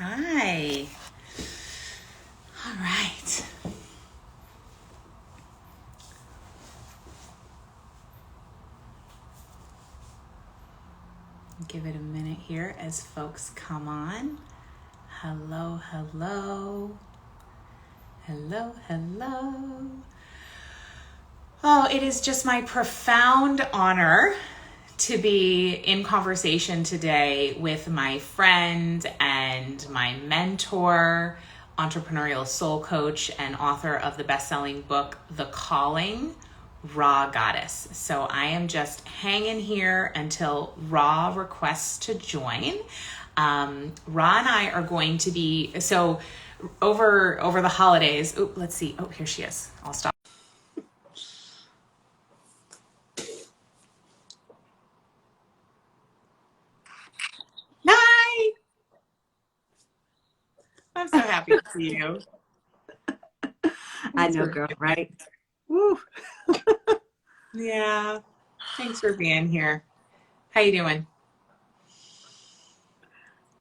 Hi. All right. Give it a minute here as folks come on. Hello, hello. Hello, hello. Oh, it is just my profound honor to be in conversation today with my friend and my mentor, entrepreneurial soul coach, and author of the best-selling book, The Calling, Rha Goddess. So I am just hanging here until Rha requests to join. Rha and I are going to be, so over the holidays, let's see. Oh, here she is. I'll stop. Hi. I'm so happy to see you. I know, girl, right? Woo. Yeah. Thanks for being here. How you doing?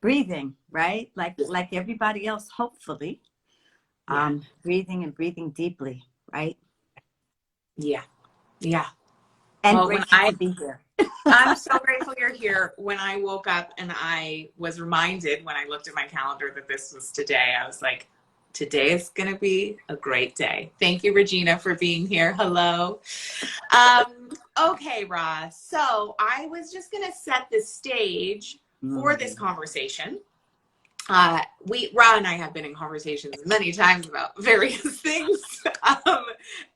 Breathing, right? Like everybody else, hopefully. Yeah. Breathing and breathing deeply, right? Yeah. Yeah. And Well, grateful to be here. I'm so grateful you're here. When I woke up and I was reminded when I looked at my calendar that this was today, I was like, today is going to be a great day. Thank you, Regina, for being here. Hello. Okay, Rha. So I was just going to set the stage for this conversation. Rha and I have been in conversations many times about various things.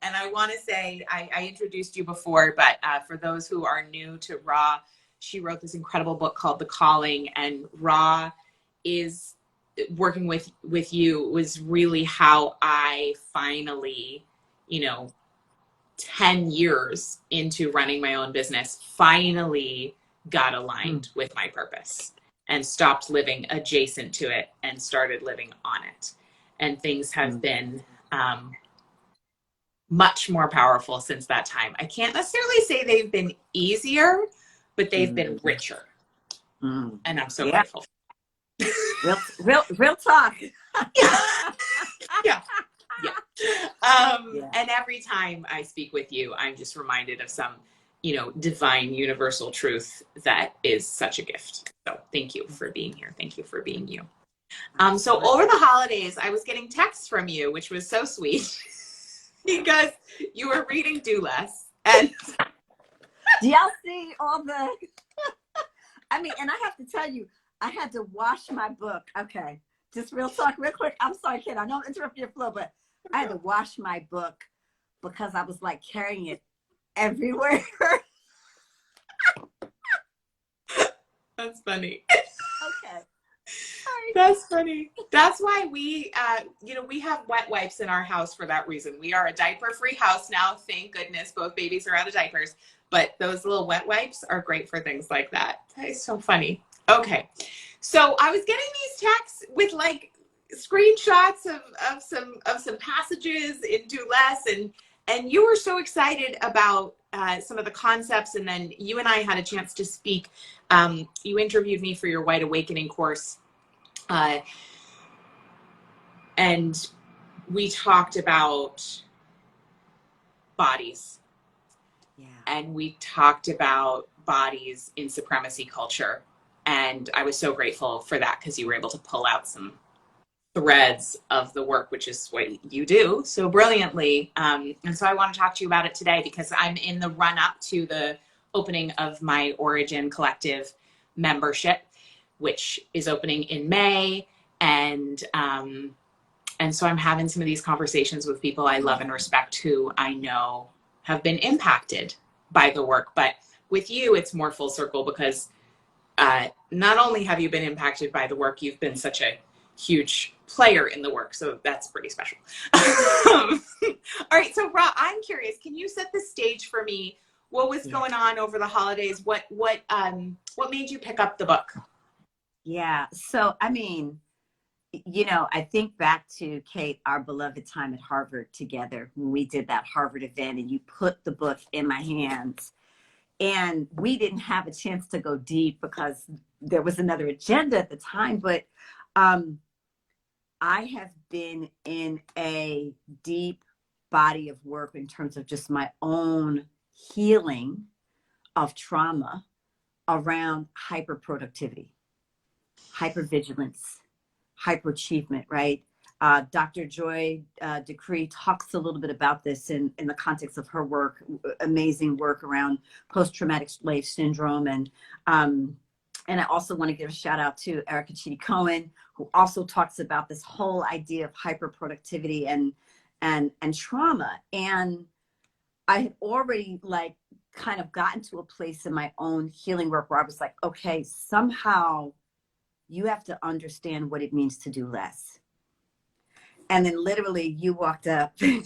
And I want to say, I introduced you before, but for those who are new to Rha, she wrote this incredible book called The Calling, and Rha is working with you was really how I finally, 10 years into running my own business, finally got aligned with my purpose and stopped living adjacent to it and started living on it. And things have been much more powerful since that time. I can't necessarily say they've been easier, but they've been richer. And I'm so grateful. Real talk. Yeah. And every time I speak with you, I'm just reminded of some, divine universal truth that is such a gift. So thank you for being here. Thank you for being you. So over the holidays, I was getting texts from you, which was so sweet because you were reading Do Less. And do y'all see all the, and I have to tell you, I had to wash my book. Okay. Just real talk, real quick. I'm sorry, kid. I know I'm interrupting your flow, but I had to wash my book because I was like carrying it everywhere. That's funny. Okay. Sorry. That's funny. That's why we have wet wipes in our house for that reason. We are a diaper-free house now. Thank goodness both babies are out of diapers. But those little wet wipes are great for things like that. That is so funny. Okay. So I was getting these texts with like screenshots of some passages in Do Less, and you were so excited about some of the concepts, and then you and I had a chance to speak. You interviewed me for your White Awakening course, and we talked about bodies. Yeah. And we talked about bodies in supremacy culture. And I was so grateful for that because you were able to pull out some threads of the work, which is what you do so brilliantly. And so I want to talk to you about it today because I'm in the run up to the opening of my Origin Collective membership, which is opening in May. And so I'm having some of these conversations with people I love and respect who I know have been impacted by the work. But with you, it's more full circle because not only have you been impacted by the work, you've been such a huge player in the work. So that's pretty special. All right. So Rha, I'm curious, can you set the stage for me? What was going on over the holidays? What made you pick up the book? Yeah. So, I think back to Kate, our beloved time at Harvard together when we did that Harvard event and you put the book in my hands. And we didn't have a chance to go deep because there was another agenda at the time, but I have been in a deep body of work in terms of just my own healing of trauma around hyperproductivity, hypervigilance, hyperachievement, right? Dr. Joy Decree talks a little bit about this in the context of her work, amazing work around post-traumatic slave syndrome. And I also want to give a shout out to Erica Chidi Cohen, who also talks about this whole idea of hyperproductivity and trauma. And I had already like kind of gotten to a place in my own healing work where I was like, okay, somehow you have to understand what it means to do less. And then literally you walked up 2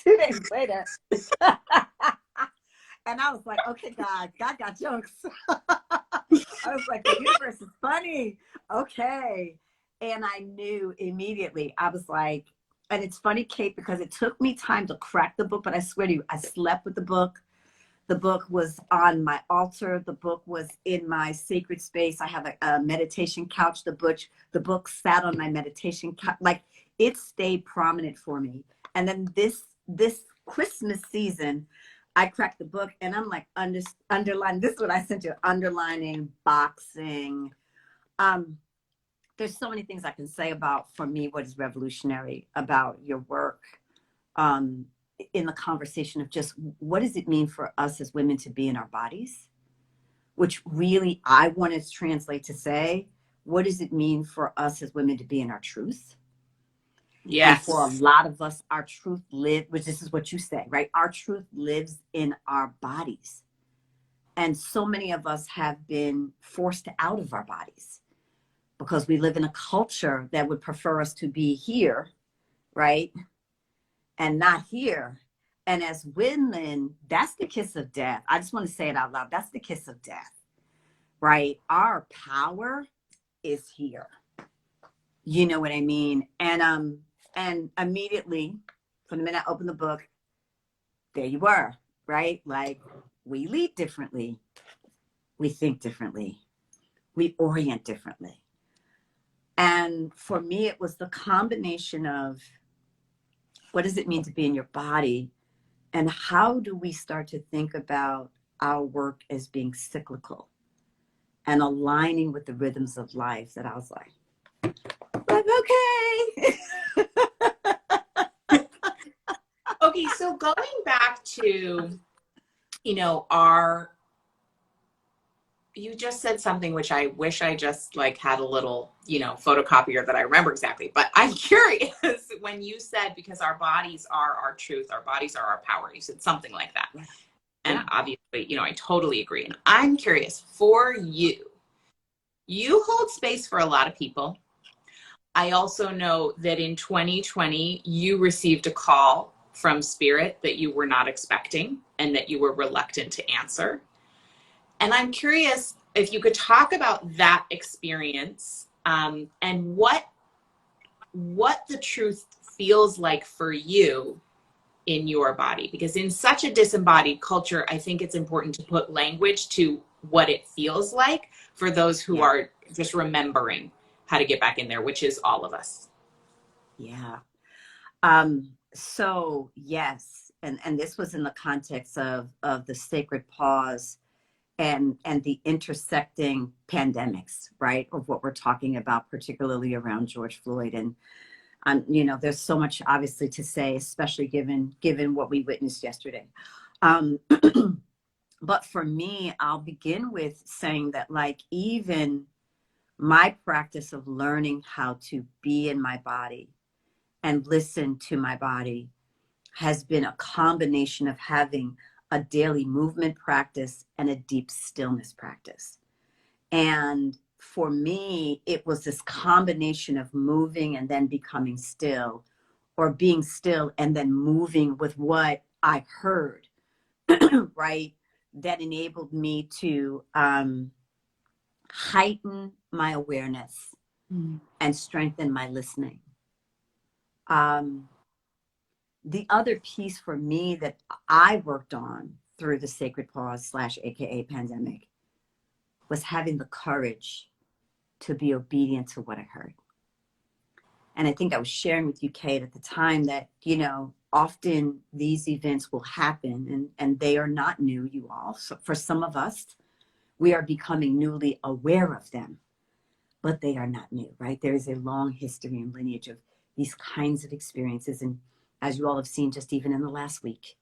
days later. And I was like, okay, God got jokes. I was like, the universe is funny. Okay. And I knew immediately, I was like, and it's funny, Kate, because it took me time to crack the book, but I swear to you, I slept with the book. The book was on my altar. The book was in my sacred space. I have a meditation couch. The book sat on my meditation couch. Like, it stayed prominent for me. And then this Christmas season, I cracked the book and I'm like, underline. This is what I sent you: underlining, boxing. There's so many things I can say about, for me, what is revolutionary about your work. In the conversation of just what does it mean for us as women to be in our bodies, which really I want to translate to say, what does it mean for us as women to be in our truth? Yes. And for a lot of us, our truth which this is what you say, right? Our truth lives in our bodies. And so many of us have been forced out of our bodies because we live in a culture that would prefer us to be here, right? And not here. And as women, that's the kiss of death. I just want to say it out loud. That's the kiss of death, right? Our power is here. You know what I mean? And immediately, from the minute I opened the book, there you were, right? Like, we lead differently. We think differently. We orient differently. And for me, it was the combination of, what does it mean to be in your body? And how do we start to think about our work as being cyclical and aligning with the rhythms of life? That I was like okay. Okay, so going back to, you just said something which I wish I just like had a little, photocopier that I remember exactly. But I'm curious when you said, because our bodies are our truth, our bodies are our power. You said something like that. Yeah. And obviously, I totally agree. And I'm curious, for you hold space for a lot of people. I also know that in 2020, you received a call from Spirit that you were not expecting and that you were reluctant to answer. And I'm curious if you could talk about that experience, and what the truth feels like for you in your body. Because in such a disembodied culture, I think it's important to put language to what it feels like for those who are just remembering how to get back in there, which is all of us. Yeah. So yes, and this was in the context of the sacred pause and the intersecting pandemics, right, of what we're talking about, particularly around George Floyd. And there's so much obviously to say, especially given what we witnessed yesterday. But for me, I'll begin with saying that, like, even my practice of learning how to be in my body and listen to my body has been a combination of having a daily movement practice and a deep stillness practice. And for me, it was this combination of moving and then becoming still, or being still and then moving with what I heard, right? That enabled me to heighten my awareness and strengthen my listening. The other piece for me that I worked on through the sacred pause / AKA pandemic was having the courage to be obedient to what I heard. And I think I was sharing with you, Kate, at the time that, you know, often these events will happen and they are not new, you all. So for some of us, we are becoming newly aware of them, but they are not new, right? There is a long history and lineage of these kinds of experiences. And as you all have seen, just even in the last week,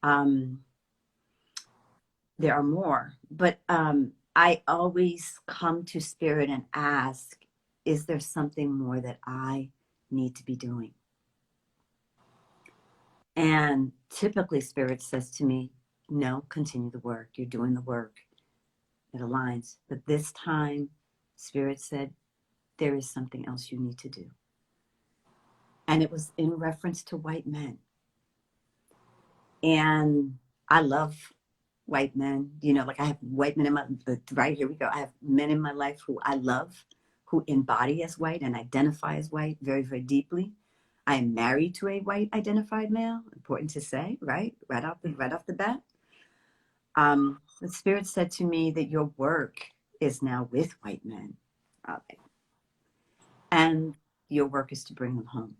there are more. But I always come to Spirit and ask, is there something more that I need to be doing? And typically Spirit says to me, no, continue the work. You're doing the work. It aligns. But this time, Spirit said, there is something else you need to do. And it was in reference to white men. And I love white men. You know, like I have white men in my, right, here we go. I have men in my life who I love, who embody as white and identify as white very, very deeply. I am married to a white identified male, important to say, right? Right off the bat. The Spirit said to me that your work is now with white men. Okay. And your work is to bring them home.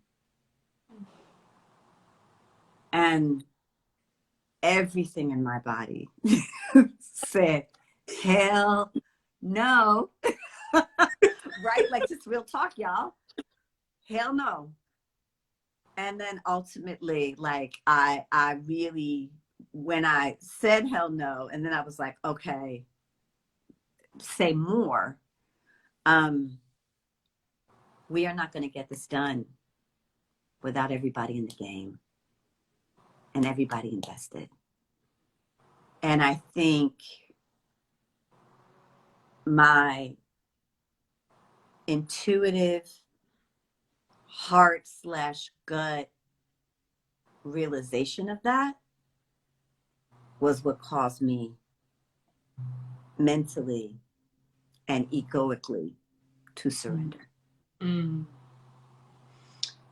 And everything in my body said, hell no. Right? Like just real talk, y'all. Hell no. And then ultimately, like I really, when I said hell no, and then I was like, okay, say more. We are not going to get this done without everybody in the game and everybody invested. And I think my intuitive heart/gut realization of that was what caused me mentally and egoically to surrender. Mm.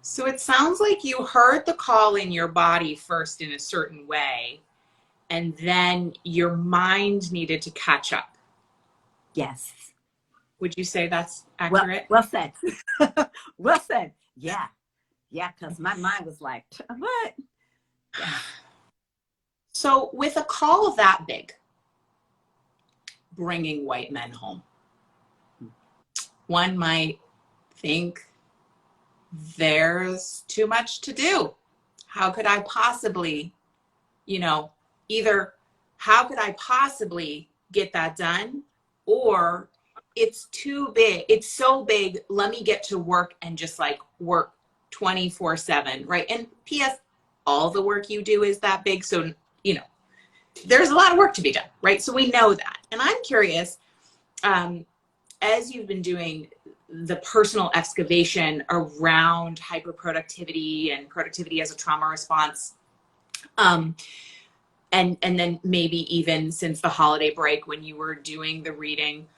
So it sounds like you heard the call in your body first in a certain way, and then your mind needed to catch up. Yes. Would you say that's accurate? Well said. Well said. Yeah. Yeah, because my mind was like, what? Yeah. So with a call that big, bringing white men home, one might think there's too much to do. How could I possibly, either how could I possibly get that done, or it's too big, it's so big, let me get to work and just like work 24/7, right? And PS, all the work you do is that big, so there's a lot of work to be done, right? So we know that. And I'm curious, as you've been doing the personal excavation around hyperproductivity and productivity as a trauma response, and then maybe even since the holiday break when you were doing the reading,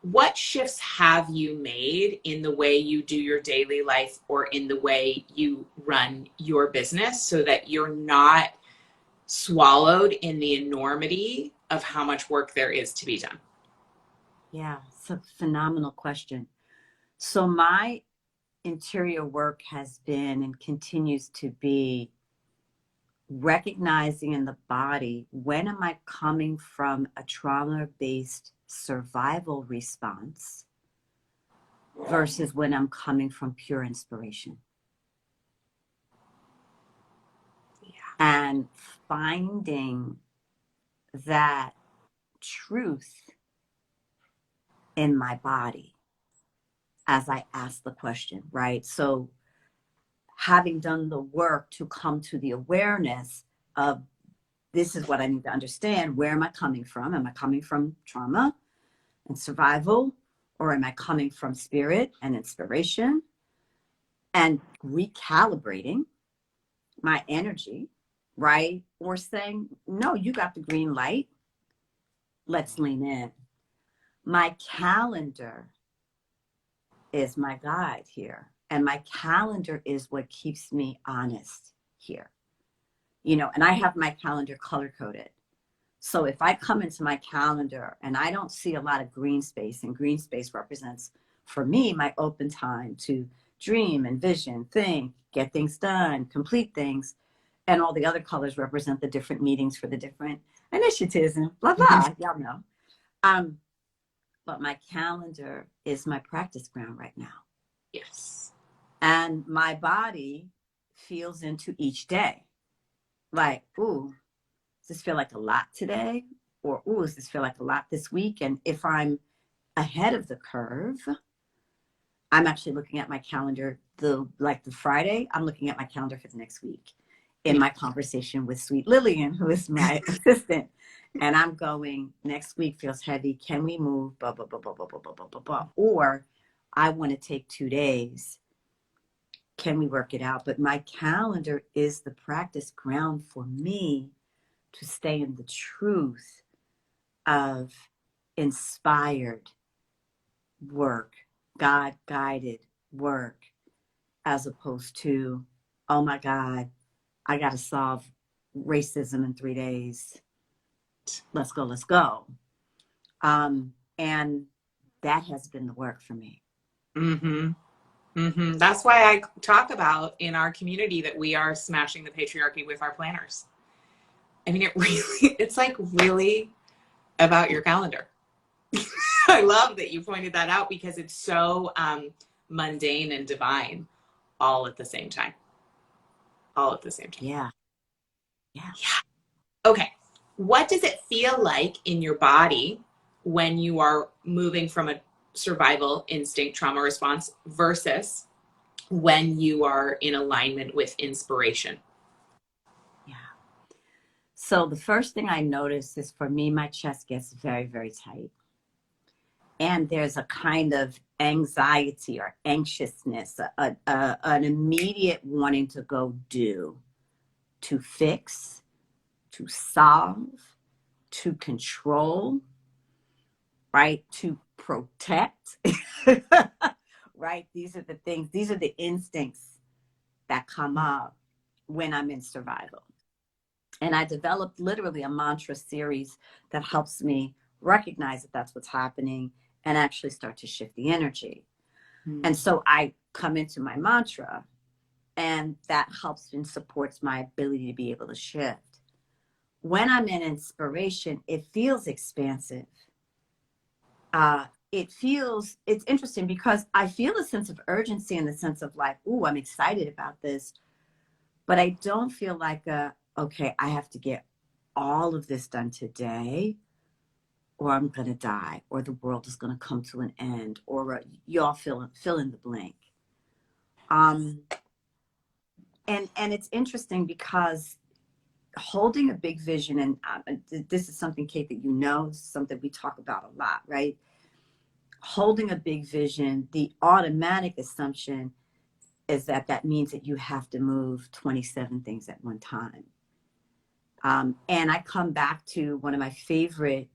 what shifts have you made in the way you do your daily life or in the way you run your business so that you're not swallowed in the enormity of how much work there is to be done? Yeah, it's a phenomenal question. So my interior work has been and continues to be recognizing in the body, when am I coming from a trauma-based survival response versus when I'm coming from pure inspiration. Yeah. And finding that truth in my body as I ask the question, right? So having done the work to come to the awareness of this is what I need to understand. Where am I coming from? Am I coming from trauma and survival? Or am I coming from spirit and inspiration? And recalibrating my energy, right? Or saying, no, you got the green light. Let's lean in. My calendar is my guide here. And my calendar is what keeps me honest here. And I have my calendar color coded. So if I come into my calendar and I don't see a lot of green space, and green space represents for me my open time to dream, envision, think, get things done, complete things. And all the other colors represent the different meetings for the different initiatives and blah, blah. Y'all know. But my calendar is my practice ground right now. Yes. And my body feels into each day. Like, ooh, does this feel like a lot today? Or, ooh, does this feel like a lot this week? And if I'm ahead of the curve, I'm actually looking at my calendar, the Friday, I'm looking at my calendar for the next week in my conversation with Sweet Lillian, who is my assistant. And I'm going, next week feels heavy. Can we move? Blah, blah, blah, blah, blah, blah, blah, blah, blah, blah. Or I want to take 2 days. Can we work it out? But my calendar is the practice ground for me to stay in the truth of inspired work, God-guided work, as opposed to, oh my God, I got to solve racism in 3 days. Let's go, let's go. And that has been the work for me. Mm-hmm. Mm-hmm. That's why I talk about in our community that we are smashing the patriarchy with our planners. I mean, it's like really about your calendar. I love that you pointed that out because it's so mundane and divine all at the same time. All at the same time. Yeah. Yeah. Okay. What does it feel like in your body when you are moving from a survival instinct trauma response versus when you are in alignment with inspiration? Yeah. So the first thing I notice is, for me, my chest gets very, very tight. And there's a kind of anxiety or anxiousness, an immediate wanting to go do, to fix, to solve, to control, right? To protect, right? These are the things, these are the instincts that come up when I'm in survival. And I developed literally a mantra series that helps me recognize that that's what's happening and actually start to shift the energy. And so I come into my mantra, and that helps and supports my ability to be able to shift. When I'm in inspiration, it feels expansive. It's interesting because I feel a sense of urgency in the sense of like, ooh, I'm excited about this. But I don't feel like, okay, I have to get all of this done today, or I'm going to die, or the world is going to come to an end, or y'all fill in the blank. And it's interesting because holding a big vision, and this is something, Kate, that you know, this is something we talk about a lot, right? Holding a big vision, the automatic assumption is that that means that you have to move 27 things at one time. And I come back to one of my favorite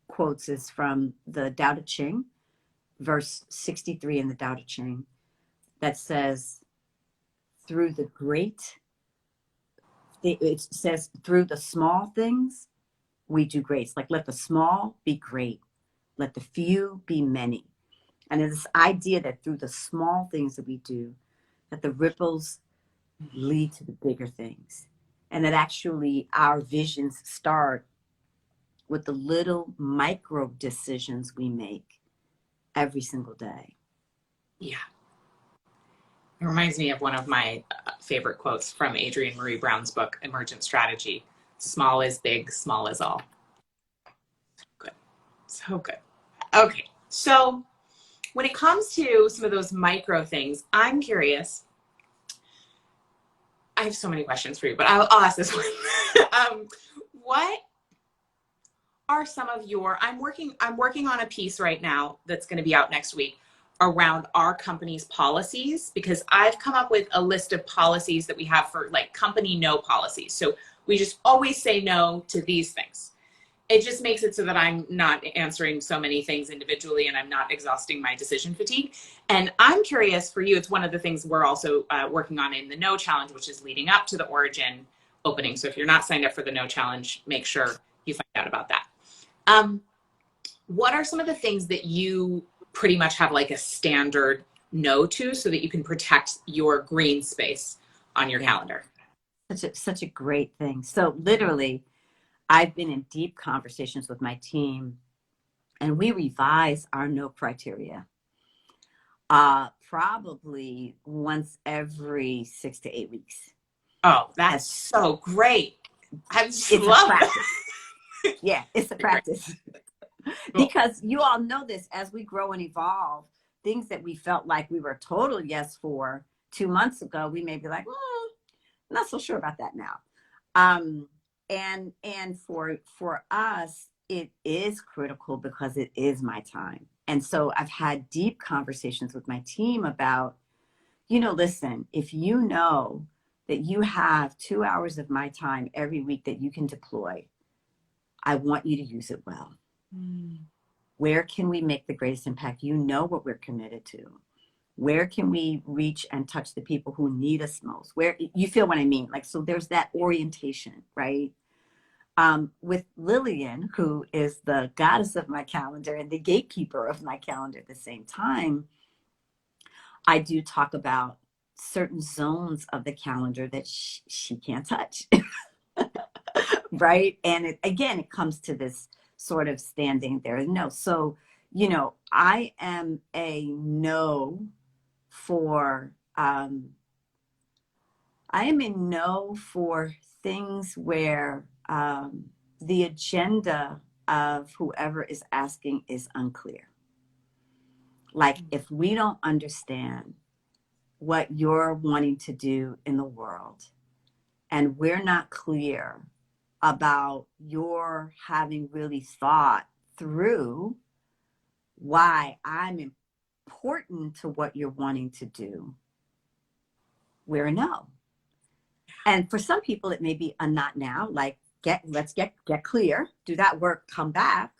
quotes is from the Tao Te Ching, verse 63 in the Tao Te Ching, that says, through the great, it says, through the small things, we do great. It's like, let the small be great. Let the few be many. And this idea that through the small things that we do, that the ripples lead to the bigger things. And that actually our visions start with the little micro decisions we make every single day. Yeah. It reminds me of one of my favorite quotes from Adrienne Marie Brown's book, Emergent Strategy. Small is big, small is all. Good. So good. Okay. So when it comes to some of those micro things, I'm curious. I have so many questions for you, but I'll ask this one. What are some of your, I'm working on a piece right now that's going to be out next week around our company's policies, because I've come up with a list of policies that we have for like company no policies. So we just always say no to these things. It just makes it so that I'm not answering so many things individually and I'm not exhausting my decision fatigue. And I'm curious for you, it's one of the things we're also working on in the No Challenge, which is leading up to the Origin opening. So if you're not signed up for the No Challenge, make sure you find out about that. What are some of the things that you pretty much have like a standard no to so that you can protect your green space on your calendar. Such a great thing. So literally, I've been in deep conversations with my team, and we revise our no criteria probably once every 6 to 8 weeks. Oh, that's so great. I just It's love a practice. that. Yeah, it's a practice. Because you all know this, as we grow and evolve, things that we felt like we were total yes for 2 months ago, we may be like, not so sure about that now. And for us, it is critical because it is my time. And so I've had deep conversations with my team about, listen, if you know that you have 2 hours of my time every week that you can deploy, I want you to use it well. Where can we make the greatest impact? You know what we're committed to. Where can we reach and touch the people who need us most? Where, you feel what I mean? Like, so there's that orientation, right? With Lillian, who is the goddess of my calendar and the gatekeeper of my calendar at the same time, I do talk about certain zones of the calendar that she can't touch, right? And it comes to this sort of standing there. No, so, I am a no for, I am a no for things where the agenda of whoever is asking is unclear. Like, if we don't understand what you're wanting to do in the world, and we're not clear about your having really thought through why I'm important to what you're wanting to do, we're a no. And for some people, it may be a not now, like let's get clear, do that work, come back,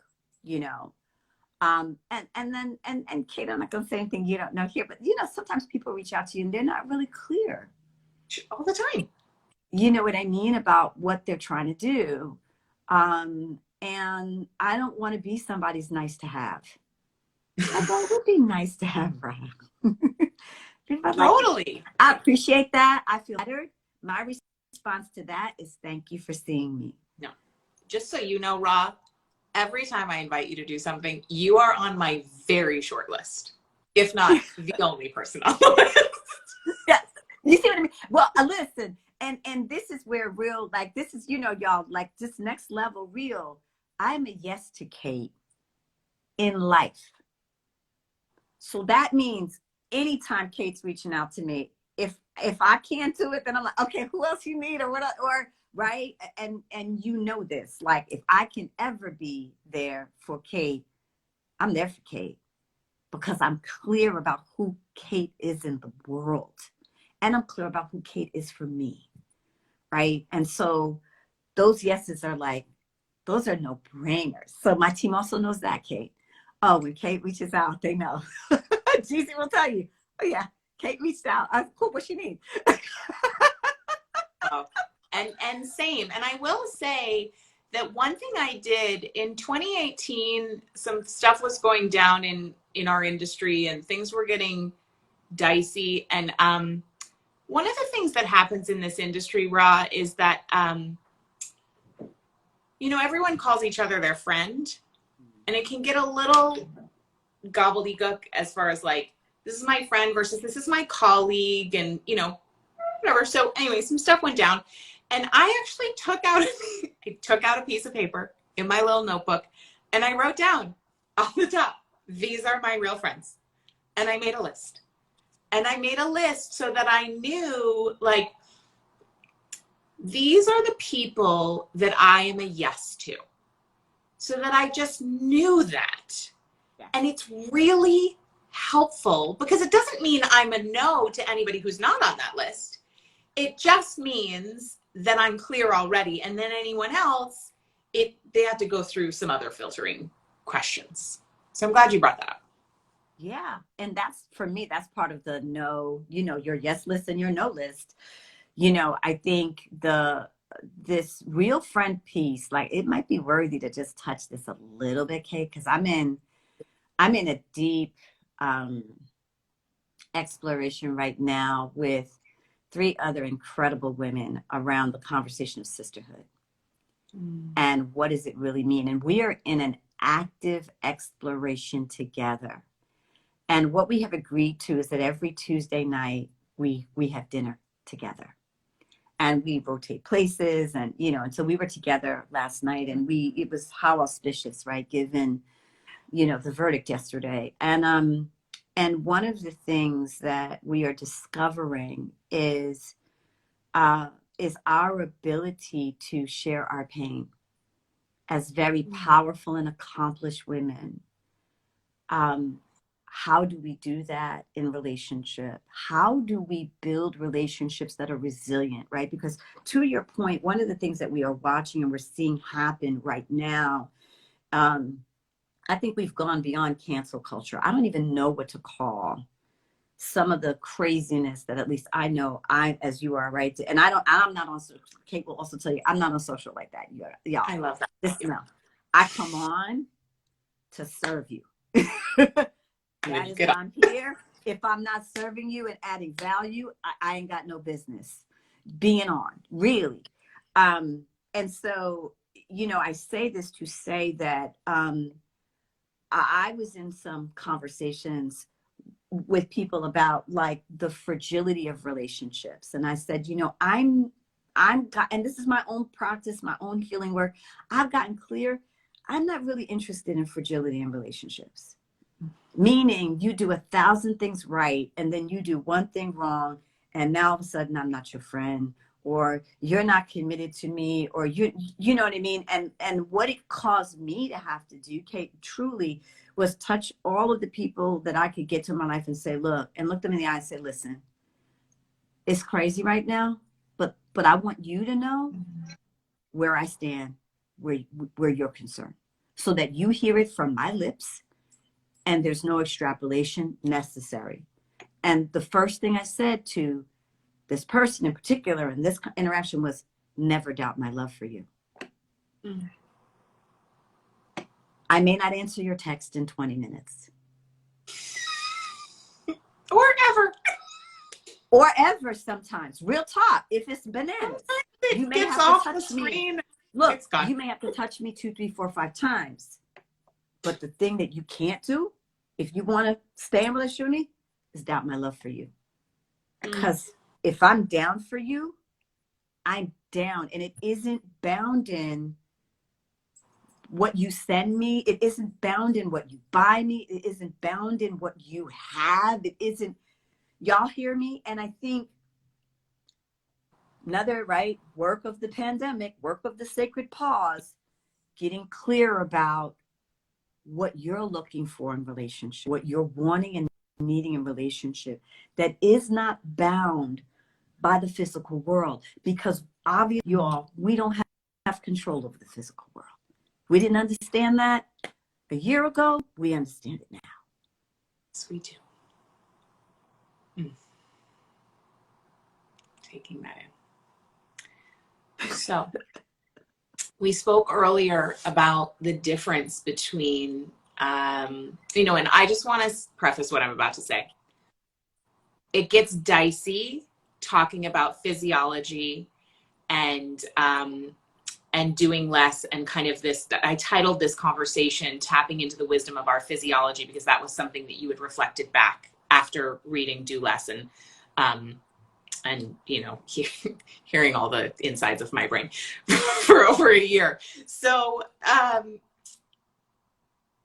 and Kate, I'm not going to say anything you don't know here, but sometimes people reach out to you and they're not really clear all the time. You know what I mean about what they're trying to do. And I don't want to be somebody's nice to have. Although it would be nice to have, Rha. Totally. I appreciate that. I feel flattered. My response to that is thank you for seeing me. No, just so you know, Rha, every time I invite you to do something, you are on my very short list, if not the only person on the list. Yes. You see what I mean? Well, listen, and this is where real, like, this is, y'all, like, this next level real. I'm a yes to Kate in life. So that means anytime Kate's reaching out to me, if I can't do it, then I'm like, okay, who else you need or what, or right? And this, like, if I can ever be there for Kate, I'm there for Kate because I'm clear about who Kate is in the world. And I'm clear about who Kate is for me, right? And so those yeses are like, those are no brainers. So my team also knows that, Kate. Oh, when Kate reaches out, they know. Gigi will tell you, oh yeah, Kate reached out. Cool, what she need? And same. And I will say that one thing I did in 2018, some stuff was going down in our industry and things were getting dicey. And one of the things that happens in this industry, Rha, is that everyone calls each other their friend, and it can get a little gobbledygook as far as like, this is my friend versus this is my colleague, and whatever. So anyway, some stuff went down, and I actually took out a piece of paper in my little notebook, and I wrote down on the top, these are my real friends. And I made a list. And I made a list so that I knew, like, these are the people that I am a yes to. So that I just knew that. Yeah. And it's really helpful because it doesn't mean I'm a no to anybody who's not on that list. It just means that I'm clear already. And then anyone else, they have to go through some other filtering questions. So I'm glad you brought that up. Yeah. And that's, for me, that's part of the no, your yes list and your no list. I think this real friend piece, like, it might be worthy to just touch this a little bit, Kate, because I'm in a deep exploration right now with 3 other incredible women around the conversation of sisterhood. And what does it really mean? And we are in an active exploration together. And what we have agreed to is that every Tuesday night we have dinner together. And we rotate places, and and so we were together last night, and it was how auspicious, right? Given, the verdict yesterday. And one of the things that we are discovering is our ability to share our pain as very powerful and accomplished women. How do we do that in relationship? How do we build relationships that are resilient, right? Because to your point, one of the things that we are watching and we're seeing happen right now, I think we've gone beyond cancel culture. I don't even know what to call some of the craziness that at least I know as you are, right? And I'm not on, Kate will also tell you, I'm not on social like that. Y'all. I love that. I come on to serve you. That is why I'm here. If I'm not serving you and adding value, I ain't got no business being on, really. And so, I say this to say that I was in some conversations with people about like the fragility of relationships. And I said, and this is my own practice, my own healing work. I've gotten clear. I'm not really interested in fragility in relationships. Meaning you do 1,000 things right, and then you do one thing wrong, and now all of a sudden I'm not your friend, or you're not committed to me, or you know what I mean? And what it caused me to have to do, Kate, truly was touch all of the people that I could get to in my life and say, look them in the eye and say, listen, it's crazy right now, but I want you to know where I stand, where you're concerned, so that you hear it from my lips. And there's no extrapolation necessary. And the first thing I said to this person in particular in this interaction was, never doubt my love for you. I may not answer your text in 20 minutes. Or ever sometimes. Real talk. If it's bananas. You may have to touch me. Look, you may have to touch me 2, 3, 4, 5 times. But the thing that you can't do, if you want to stay in a relationship with me, is doubt my love for you. Because if I'm down for you, I'm down. And it isn't bound in what you send me. It isn't bound in what you buy me. It isn't bound in what you have. It isn't. Y'all hear me? And I think another, right, work of the pandemic, work of the sacred pause, getting clear about what you're looking for in relationship, what you're wanting and needing in relationship that is not bound by the physical world. Because obviously, y'all, we don't have control over the physical world. We didn't understand that a year ago. We understand it now. Yes, we do. Taking that in. So we spoke earlier about the difference between, and I just want to preface what I'm about to say. It gets dicey talking about physiology and doing less, and kind of this, I titled this conversation, Tapping into the Wisdom of Our Physiology, because that was something that you had reflected back after reading Do Less, and hearing all the insides of my brain for over a year. So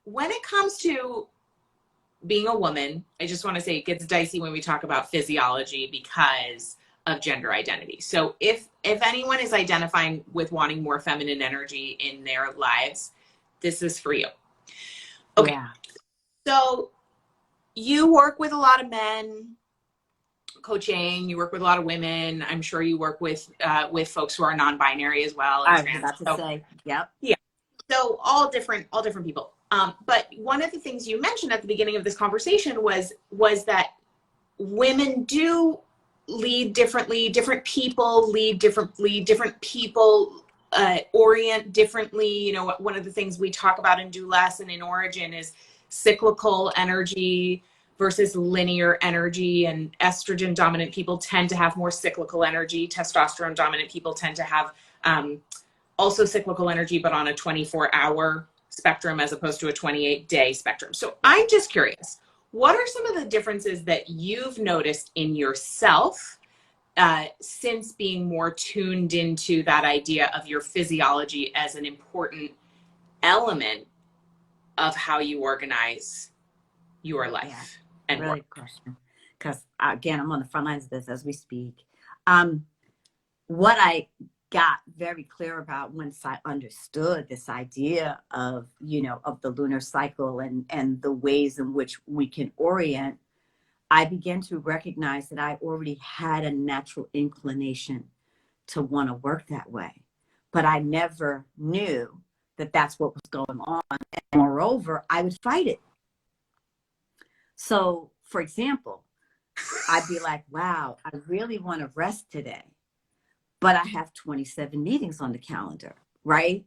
when it comes to being a woman, I just want to say it gets dicey when we talk about physiology because of gender identity. So if anyone is identifying with wanting more feminine energy in their lives, this is for you. Okay. Yeah. So you work with a lot of men, coaching, you work with a lot of women. I'm sure you work with folks who are non-binary as well. I was about to say, yep. Yeah. So all different people. But one of the things you mentioned at the beginning of this conversation was that women do lead differently, different people lead differently, different people orient differently. One of the things we talk about in Do Less and in Origin is cyclical energy versus linear energy, and estrogen dominant people tend to have more cyclical energy. Testosterone dominant people tend to have also cyclical energy, but on a 24-hour spectrum as opposed to a 28-day spectrum. So I'm just curious, what are some of the differences that you've noticed in yourself since being more tuned into that idea of your physiology as an important element of how you organize your life and really work? good question. Because again, I'm on the front lines of this as we speak. What I got very clear about once I understood this idea of, of the lunar cycle and the ways in which we can orient, I began to recognize that I already had a natural inclination to want to work that way. But I never knew that that's what was going on. And moreover, I would fight it. So, for example, I'd be like, wow, I really want to rest today, but I have 27 meetings on the calendar, right?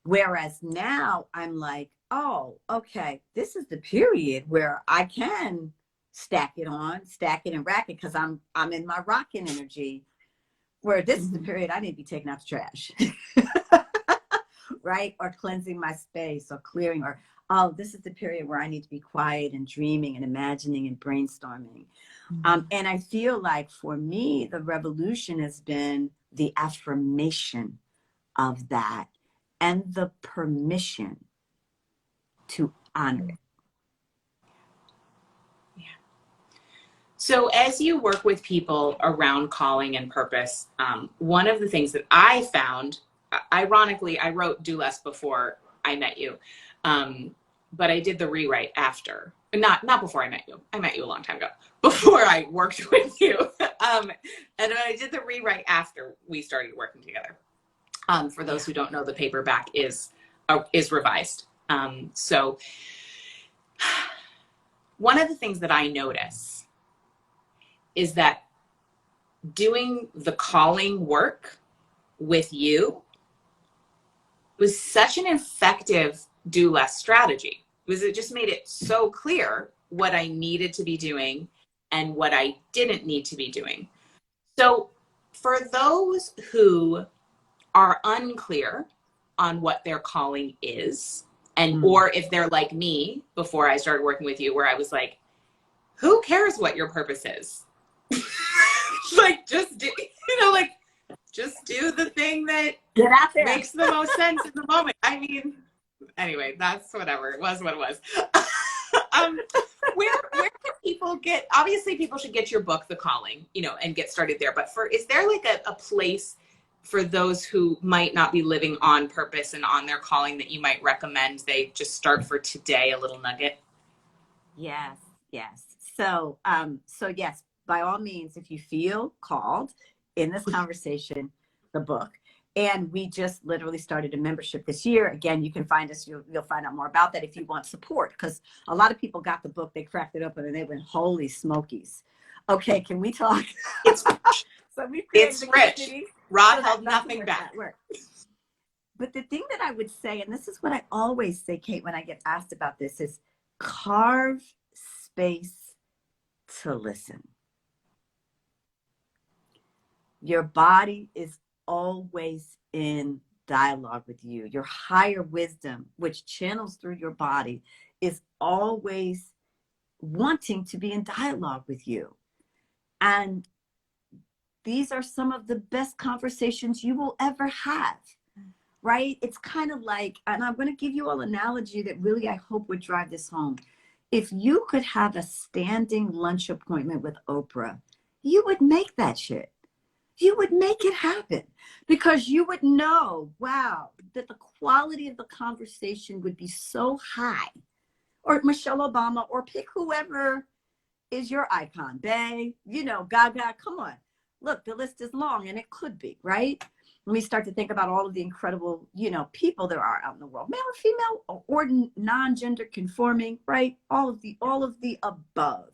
Whereas now I'm like, oh, okay, this is the period where I can stack it and rack it because I'm in my rocking energy, where this is the period I need to be taking out the trash. Right? Or cleansing my space or clearing, or, oh, this is the period where I need to be quiet and dreaming and imagining and brainstorming. And I feel like for me, the revolution has been the affirmation of that and the permission to honor it. Yeah. So as you work with people around calling and purpose, one of the things that I found, ironically, I wrote Do Less before I met you, but I did the rewrite after. Not before I met you. I met you a long time ago, before I worked with you. And I did the rewrite after we started working together. For those who don't know, the paperback is revised. So one of the things that I notice is that doing the calling work with you was such an effective do less strategy, because it just made it so clear what I needed to be doing and what I didn't need to be doing. So for those who are unclear on what their calling is, and or if they're like me before I started working with you, where I was like, who cares what your purpose is? Like, just do, like, just do the thing that Get out there. Makes the most sense in the moment. I mean, anyway, that's whatever. It was what it was. Where can people get, obviously people should get your book, The Calling, and get started there. But is there like a place for those who might not be living on purpose and on their calling that you might recommend they just start for today, a little nugget? Yes. So yes, by all means, if you feel called in this conversation, the book. And we just literally started a membership this year. Again, you can find us. You'll find out more about that if you want support, because a lot of people got the book, they cracked it open, and they went, holy smokies. Okay, can we talk? It's rich. So It's rich. Rha held nothing back. But the thing that I would say, and this is what I always say, Kate, when I get asked about this, is carve space to listen. Your body is always in dialogue with you. Your higher wisdom, which channels through your body, is always wanting to be in dialogue with you. And these are some of the best conversations you will ever have, right? It's kind of like, and I'm going to give you all an analogy that really I hope would drive this home. If you could have a standing lunch appointment with Oprah, you would make that shit. You would make it happen, because you would know, wow, that the quality of the conversation would be so high. Or Michelle Obama, or pick whoever is your icon. Bae, Gaga, come on. Look, the list is long, and it could be, right? When we start to think about all of the incredible, people there are out in the world, male or female, or non-gender conforming, right? All of the above.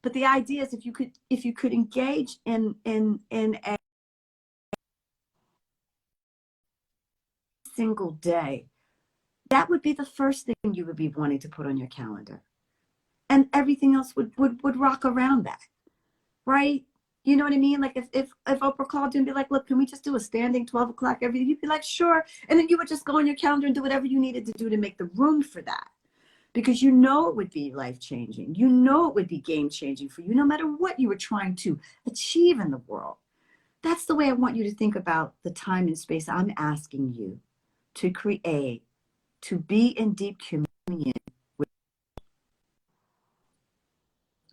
But the idea is, if you could engage in a single day, that would be the first thing you would be wanting to put on your calendar. and everything else would rock around that, right? You know what I mean? Like if Oprah called you and be like, look, can we just do a standing 12 o'clock every day? You'd be like, sure. And then you would just go on your calendar and do whatever you needed to do to make the room for that. Because you know it would be life-changing. You know it would be game-changing for you, no matter what you were trying to achieve in the world. That's the way I want you to think about the time and space I'm asking you to create, to be in deep communion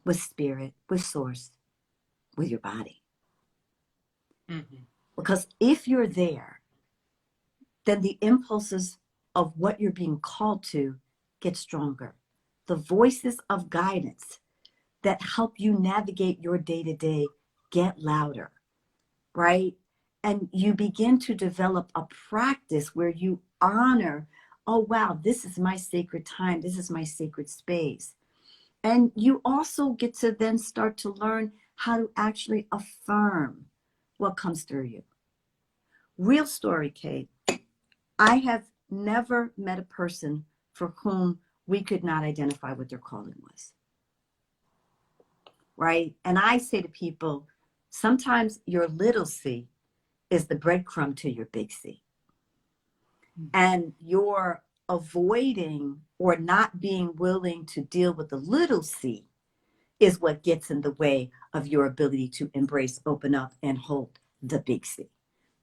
with spirit, with source, with your body. Mm-hmm. Because if you're there, then the impulses of what you're being called to get stronger. The voices of guidance that help you navigate your day-to-day get louder, right? And you begin to develop a practice where you honor, oh, wow, this is my sacred time. This is my sacred space. And you also get to then start to learn how to actually affirm what comes through you. Real story, Kate. I have never met a person for whom we could not identify what their calling was. Right? And I say to people, sometimes your little c is the breadcrumb to your big C. And you're avoiding or not being willing to deal with the little c is what gets in the way of your ability to embrace, open up, and hold the big C,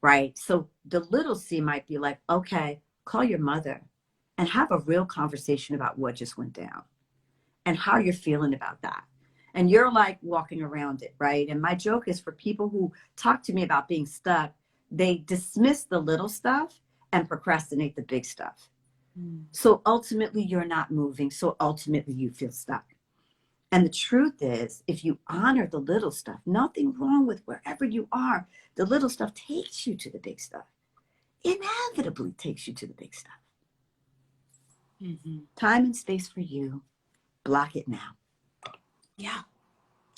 right? So the little c might be like, okay, call your mother and have a real conversation about what just went down and how you're feeling about that. And you're like walking around it, right? And my joke is for people who talk to me about being stuck, they dismiss the little stuff and procrastinate the big stuff. So ultimately you're not moving. So ultimately you feel stuck. And the truth is, if you honor the little stuff, nothing wrong with wherever you are, the little stuff takes you to the big stuff. Inevitably takes you to the big stuff. Mm-hmm. Time and space for you. Block it now. Yeah.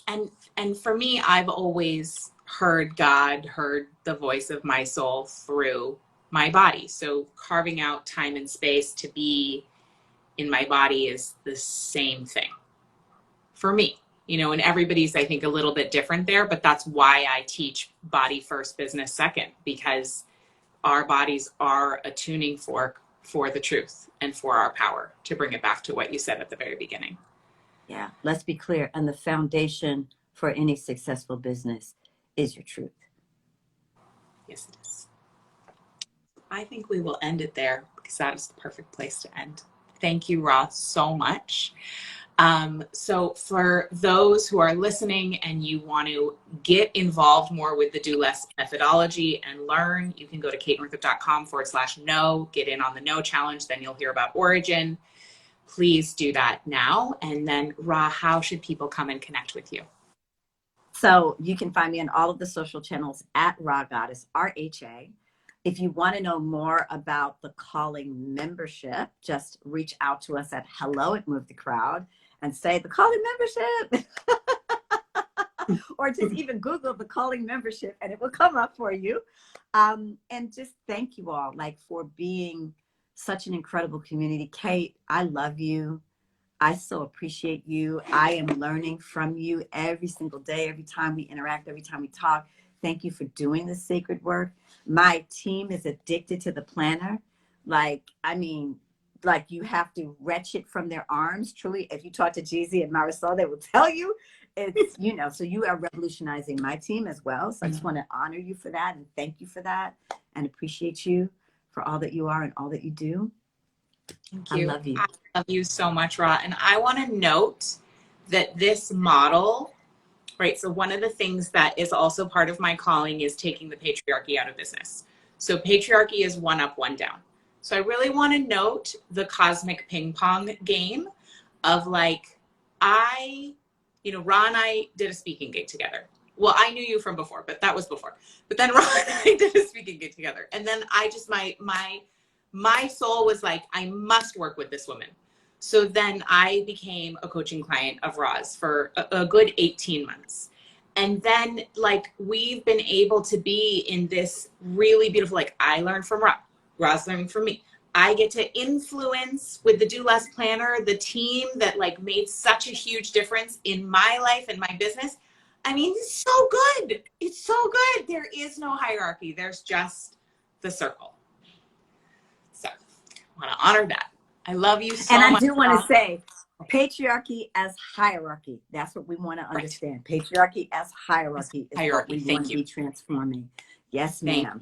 And for me, I've always heard God, heard the voice of my soul through my body. So carving out time and space to be in my body is the same thing for me, and everybody's, I think, a little bit different there, but that's why I teach body first, business second, because our bodies are a tuning fork for the truth and for our power, to bring it back to what you said at the very beginning. Yeah, let's be clear. And the foundation for any successful business is your truth. Yes, it is. I think we will end it there because that is the perfect place to end. Thank you, Rha, so much. So for those who are listening and you want to get involved more with the Do Less methodology and learn, you can go to katenorthrup.com/know, get in on the No Challenge. Then you'll hear about Origin. Please do that now. And then Rha, how should people come and connect with you? So you can find me on all of the social channels at Rha Goddess, RHA. If you want to know more about the Calling membership, just reach out to us at hello@movethecrowd and say the Calling membership. Or just even Google the Calling membership and it will come up for you. And just thank you all for being such an incredible community. Kate, I love you. I so appreciate you. I am learning from you every single day, every time we interact, every time we talk. Thank you for doing this sacred work. My team is addicted to the planner. You have to retch it from their arms. Truly, if you talk to Jeezy and Marisol, they will tell you it's, so you are revolutionizing my team as well. So I just want to honor you for that and thank you for that and appreciate you for all that you are and all that you do. Thank you. I love you. I love you so much, Rha. And I want to note that this model, right? So one of the things that is also part of my calling is taking the patriarchy out of business. So patriarchy is one up, one down. So I really want to note the cosmic ping pong game of Rha and I did a speaking gig together. Well, I knew you from before, but that was before. But then Rha and I did a speaking gig together. And then I just, my soul was like, I must work with this woman. So then I became a coaching client of Rha's for a good 18 months. And then we've been able to be in this really beautiful, I learned from Rha, Rha's learning from me. I get to influence with the Do Less Planner, the team that like made such a huge difference in my life and my business. I mean, it's so good. It's so good. There is no hierarchy. There's just the circle. So I want to honor that. I love you so And I much. do want to say patriarchy as hierarchy. That's what we want to understand. Right. Patriarchy as hierarchy is what we want to be transforming. Yes, ma'am.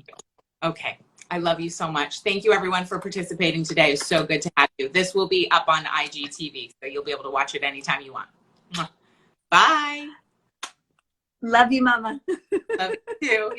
Okay. I love you so much. Thank you everyone for participating today. It's so good to have you. This will be up on IGTV, so you'll be able to watch it anytime you want. Bye. Love you, Mama. Love you too.